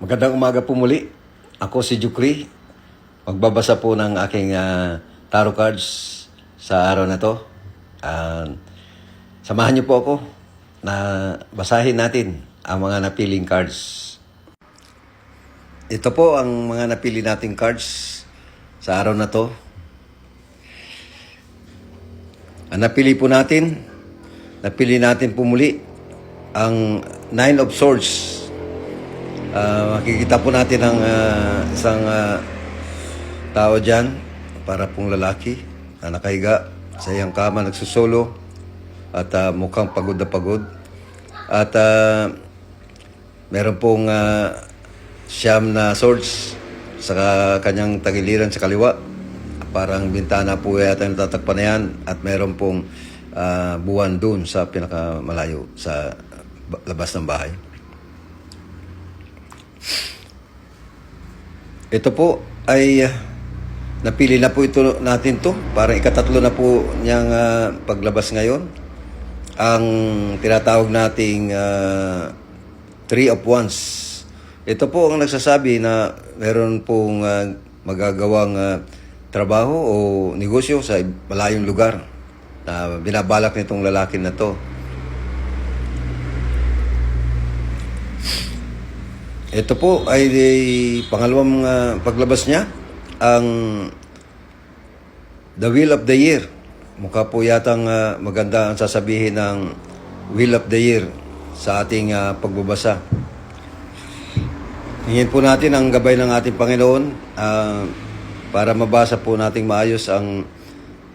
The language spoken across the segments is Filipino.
Magandang umaga po muli. Ako si Jukri. Magbabasa po ng aking tarot cards sa araw na to. Samahan niyo po ako na basahin natin ang mga napiling cards. Ito po ang mga napili nating cards sa araw na to. Ang napili natin po muli ang Nine of Swords. Makikita po natin ang isang tao dyan, para pong lalaki na nakahiga sa iyang kama, nagsusolo at mukhang pagod na pagod. At meron pong siyam na swords sa kanyang tagiliran sa kaliwa. Parang bintana po yata yung tatakpan na yan, at meron pong buwan dun sa pinakamalayo sa labas ng bahay. Ito po ay napili na po ito natin to. Parang ikatatlo na po niyang paglabas ngayon. Ang tinatawag nating Three of Wands. Ito po ang nagsasabi na meron pong magagawang trabaho o negosyo sa malayong lugar na binabalak nitong lalaki na to. Ito po ay pangalawang paglabas niya, ang The Wheel of the Year. Mukha po yatang maganda ang sasabihin ng Wheel of the Year sa ating pagbabasa. Hingin po natin ang gabay ng ating Panginoon para mabasa po nating maayos ang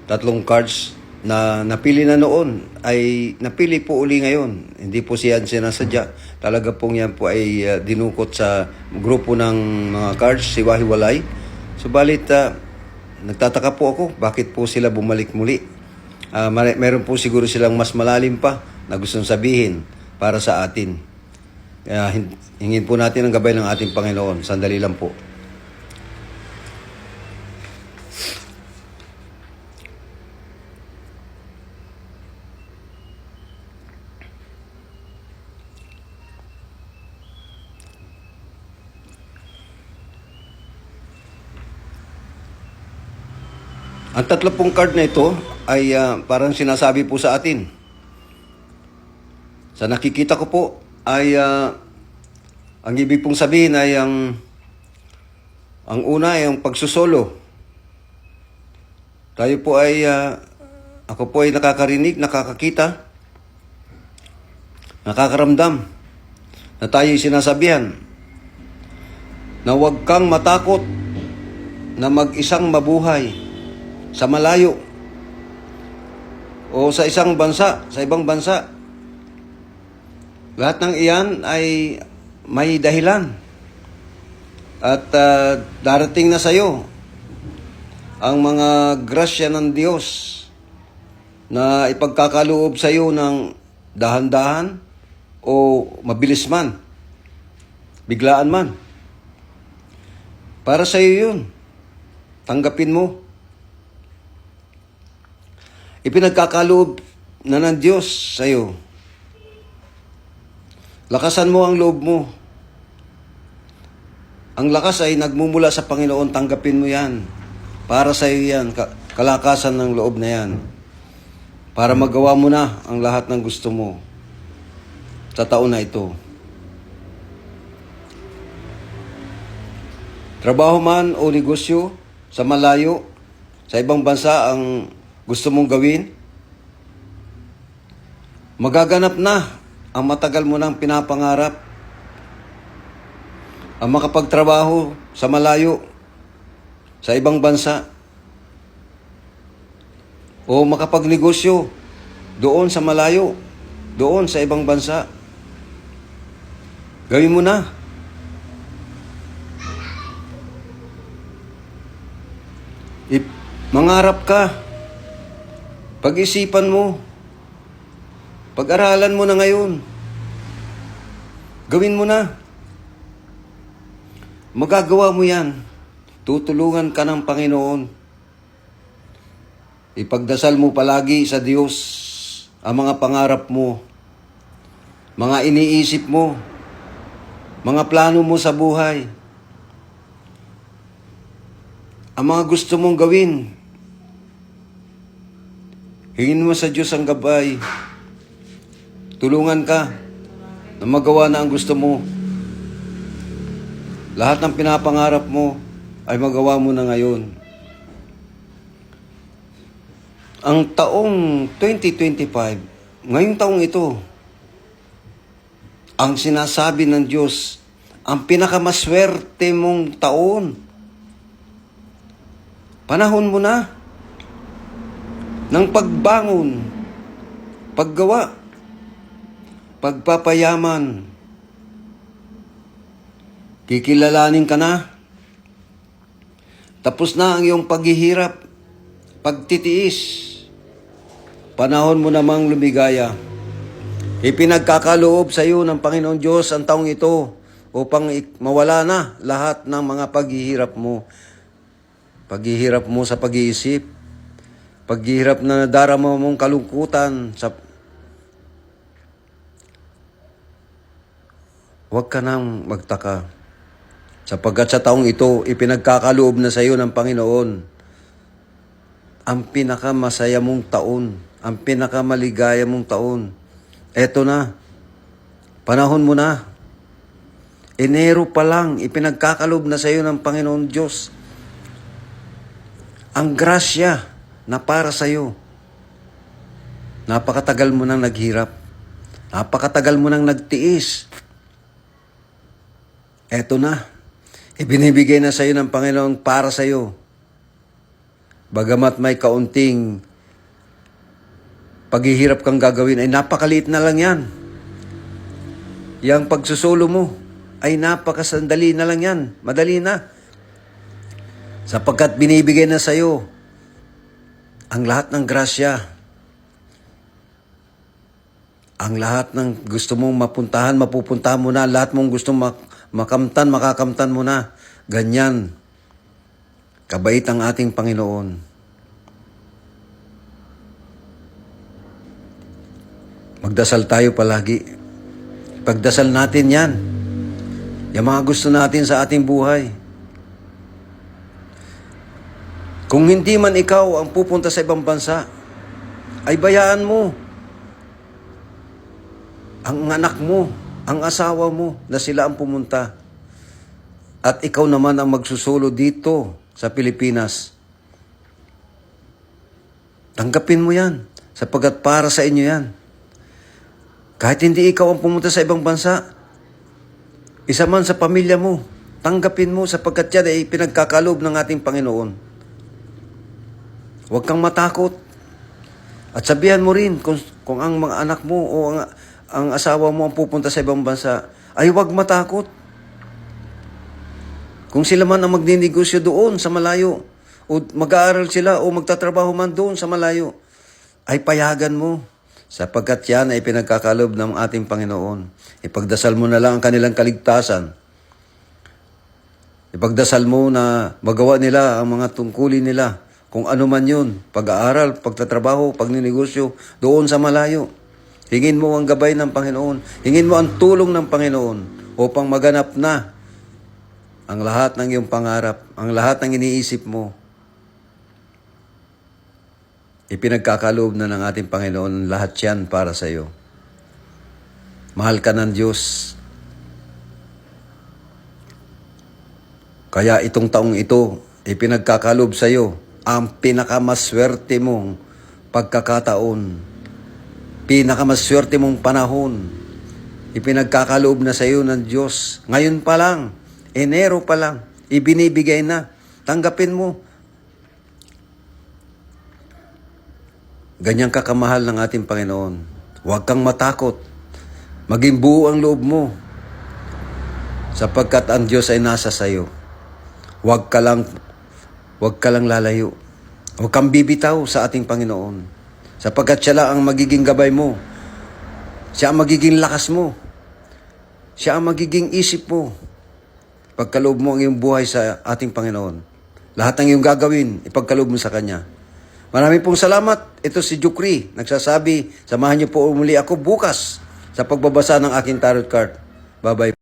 tatlong cards na napili na noon ay napili po uli ngayon. Hindi po siya sinasadya. Talaga pong yan po ay dinukot sa grupo ng mga cards, siwa-hiwalay. Subalit, nagtataka po ako bakit po sila bumalik muli. Meron po siguro silang mas malalim pa na gustong sabihin para sa atin. Hingin po natin ang gabay ng ating Panginoon. Sandali lang po. Ang tatlo pong card na ito ay parang sinasabi po sa atin. Sa nakikita ko po ay ang ibig pong sabihin ay ang una ay ang pagsusolo. Tayo po ay ako po ay nakakarinig, nakakakita, nakakaramdam na tayo ay sinasabihan na huwag kang matakot na mag-isang mabuhay sa malayo o sa isang bansa, sa ibang bansa. Lahat ng iyan ay may dahilan. At darating na sa iyo ang mga grasya ng Diyos na ipagkakaloob sa iyo ng dahan-dahan o mabilis man, biglaan man. Para sa iyo yun. Tanggapin mo. Ipinagkakaloob na ng Diyos sa iyo. Lakasan mo ang loob mo. Ang lakas ay nagmumula sa Panginoon. Tanggapin mo yan. Para sa iyo yan. Kalakasan ng loob na yan. Para magawa mo na ang lahat ng gusto mo sa taon na ito. Trabaho man o negosyo sa malayo, sa ibang bansa ang gusto mong gawin, magaganap na ang matagal mo nang pinapangarap. Ang makapagtrabaho sa malayo, sa ibang bansa, o makapagnegosyo doon sa malayo, doon sa ibang bansa. Gawin mo na. Mangarap ka. Pag-isipan mo. Pag-aralan mo na ngayon. Gawin mo na. Magagawa mo yan. Tutulungan ka ng Panginoon. Ipagdasal mo palagi sa Diyos ang mga pangarap mo, mga iniisip mo, mga plano mo sa buhay, ang mga gusto mong gawin. Hingin mo sa Diyos ang gabay. Tulungan ka na magawa na ang gusto mo. Lahat ng pinapangarap mo ay magawa mo na ngayon. Ang taong 2025, ngayong taong ito, ang sinasabi ng Diyos, ang pinakamaswerte mong taon. Panahon mo na ng pagbangon, paggawa, pagpapayaman. Kikilalanin ka na. Tapos na ang iyong paghihirap, pagtitiis. Panahon mo namang lumigaya. Ipinagkakaloob sa iyo ng Panginoon Diyos ang taong ito upang mawala na lahat ng mga paghihirap mo. Paghihirap mo sa pag-iisip, paghihirap na nadarama mong kalungkutan. Huwag ka nang magtaka. Sapagkat sa taong ito, ipinagkakaloob na sa iyo ng Panginoon ang pinakamasaya mong taon, ang pinakamaligaya mong taon. Eto na, panahon mo na. Enero pa lang, ipinagkakaloob na sa iyo ng Panginoon Diyos ang grasya na para sa iyo. Napakatagal mo nang naghirap. Napakatagal mo nang nagtiis. Eto na, ibinibigay na sa iyo ng Panginoon para sa iyo. Bagamat may kaunting paghihirap kang gagawin, ay napakaliit na lang yan. Yang pagsusulo mo ay napakasandali na lang yan. Madali na. Sapagkat binibigay na sa iyo ang lahat ng grasya. Ang lahat ng gusto mong mapuntahan, mapupuntahan mo na. Lahat mong gusto makamtan, makakamtan mo na. Ganyan. Kabait ang ating Panginoon. Magdasal tayo palagi. Pagdasal natin yan. Yung mga gusto natin sa ating buhay. Kung hindi man ikaw ang pupunta sa ibang bansa, ay bayaan mo ang anak mo, ang asawa mo, na sila ang pumunta. At ikaw naman ang magsusulo dito sa Pilipinas. Tanggapin mo yan, sapagkat para sa inyo yan. Kahit hindi ikaw ang pumunta sa ibang bansa, isa man sa pamilya mo, tanggapin mo sapagkat yan ay pinagkakaloob ng ating Panginoon. Huwag kang matakot. At sabihan mo rin kung ang mga anak mo o ang asawa mo ang pupunta sa ibang bansa, ay huwag matakot. Kung sila man ang magninegosyo doon sa malayo, o mag-aaral sila o magtatrabaho man doon sa malayo, ay payagan mo. Sapagkat yan ay pinagkakaloob ng ating Panginoon. Ipagdasal mo na lang ang kanilang kaligtasan. Ipagdasal mo na magawa nila ang mga tungkulin nila. Kung ano man yun, pag-aaral, pagtatrabaho, pagninegosyo, doon sa malayo. Hingin mo ang gabay ng Panginoon. Hingin mo ang tulong ng Panginoon upang maganap na ang lahat ng iyong pangarap, ang lahat ng iniisip mo. Ipinagkakaloob na ng ating Panginoon lahat yan para sa iyo. Mahal ka ng Diyos. Kaya itong taong ito, ipinagkakaloob sa iyo ang pinakamaswerte mong pagkakataon. Pinakamaswerte mong panahon. Ipinagkakaloob na sa iyo ng Diyos. Ngayon pa lang, Enero pa lang, ibinibigay na. Tanggapin mo. Ganyang kakamahal ng ating Panginoon. Huwag kang matakot. Maging buo ang loob mo. Sapagkat ang Diyos ay nasa sayo. Huwag ka lang lalayo. Huwag kang bibitaw sa ating Panginoon. Sapagkat siya lang ang magiging gabay mo. Siya ang magiging lakas mo. Siya ang magiging isip mo. Pagkaloob mo ang iyong buhay sa ating Panginoon. Lahat ng iyong gagawin, ipagkaloob mo sa Kanya. Maraming pong salamat. Ito si Jukri. Nagsasabi, samahan niyo po muli ako bukas sa pagbabasa ng aking tarot card. Bye-bye.